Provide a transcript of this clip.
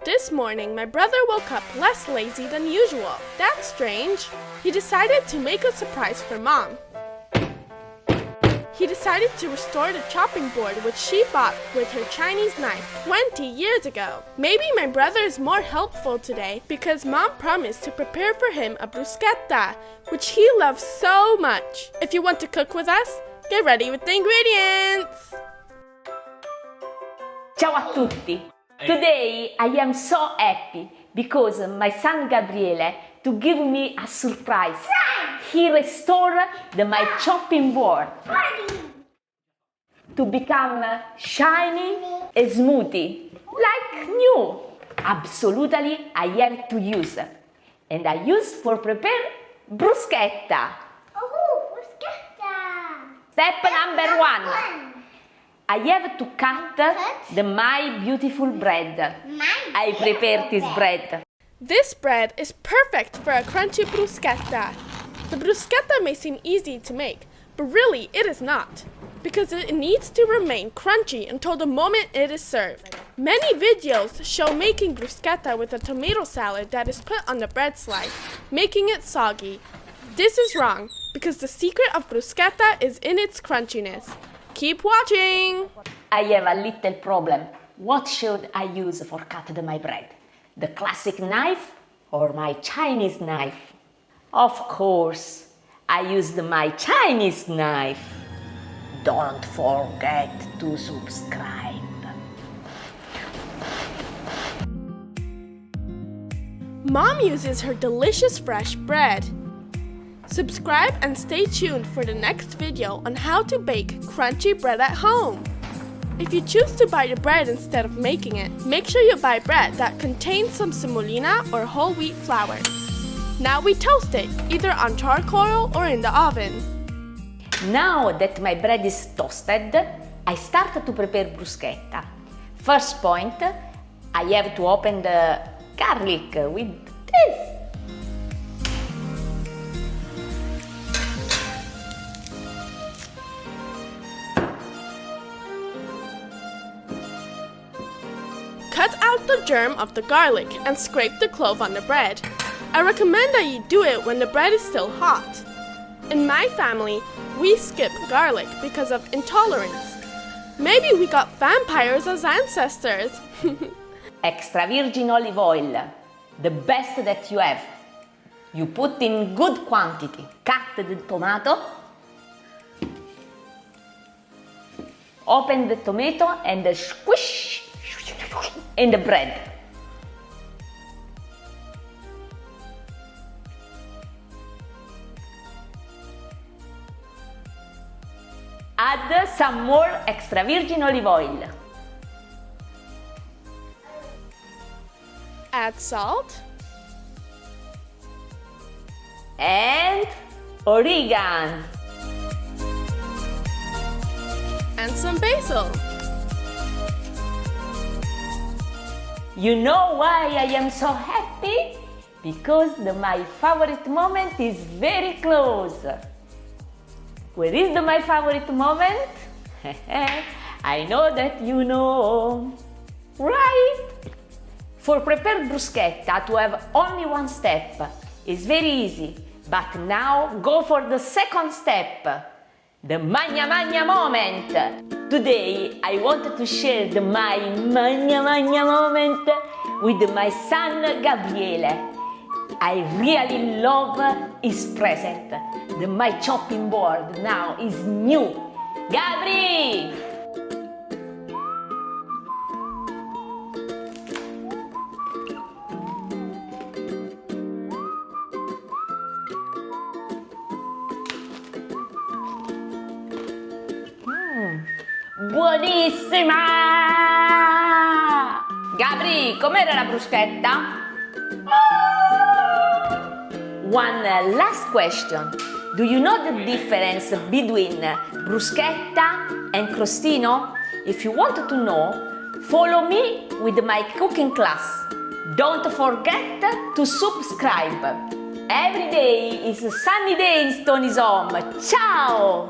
This morning, my brother woke up less lazy than usual. That's strange. He decided to make a surprise for Mom. He decided to restore the chopping board which she bought with her Chinese knife 20 years ago. Maybe my brother is more helpful today because Mom promised to prepare for him a bruschetta, which he loves so much. If you want to cook with us, get ready with the ingredients! Ciao a tutti! Today I am so happy because my son Gabriele to give me a surprise. He restored my chopping board to become shiny and smoothie, like new. Absolutely, I have to use, and I use for prepare bruschetta. Oh, bruschetta! Step number one. I have to cut my beautiful bread. I prepared this bread. This bread is perfect for a crunchy bruschetta. The bruschetta may seem easy to make, but really it is not, because it needs to remain crunchy until the moment it is served. Many videos show making bruschetta with a tomato salad that is put on the bread slice, making it soggy. This is wrong, because the secret of bruschetta is in its crunchiness. Keep watching! I have a little problem. What should I use for cut my bread? The classic knife or my Chinese knife? Of course, I used my Chinese knife. Don't forget to subscribe. Mom uses her delicious fresh bread. Subscribe and stay tuned for the next video on how to bake crunchy bread at home. If you choose to buy the bread instead of making it, make sure you buy bread that contains some semolina or whole wheat flour. Now we toast it, either on charcoal or in the oven. Now that my bread is toasted, I start to prepare bruschetta. First point, I have to open the garlic with this. Cut out the germ of the garlic and scrape the clove on the bread. I recommend that you do it when the bread is still hot. In my family, we skip garlic because of intolerance. Maybe we got vampires as ancestors. Extra virgin olive oil, the best that you have. You put in good quantity. Cut the tomato. Open the tomato and squish in the bread. Add some more extra virgin olive oil. Add salt. And oregan. And some basil. You know why I am so happy? Because my favorite moment is very close. Where is my favorite moment? I know that you know, right? For prepare bruschetta to have only one step is very easy, but now go for the second step, the magna moment. Today I wanted to share my magna moment with my son Gabriele. I really love his present. My chopping board now is new. Gabri! Buonissima! Gabri, com'era la bruschetta? One last question. Do you know the difference between bruschetta and crostino? If you want to know, follow me with my cooking class. Don't forget to subscribe. Every day is a sunny day in Toni's home. Ciao!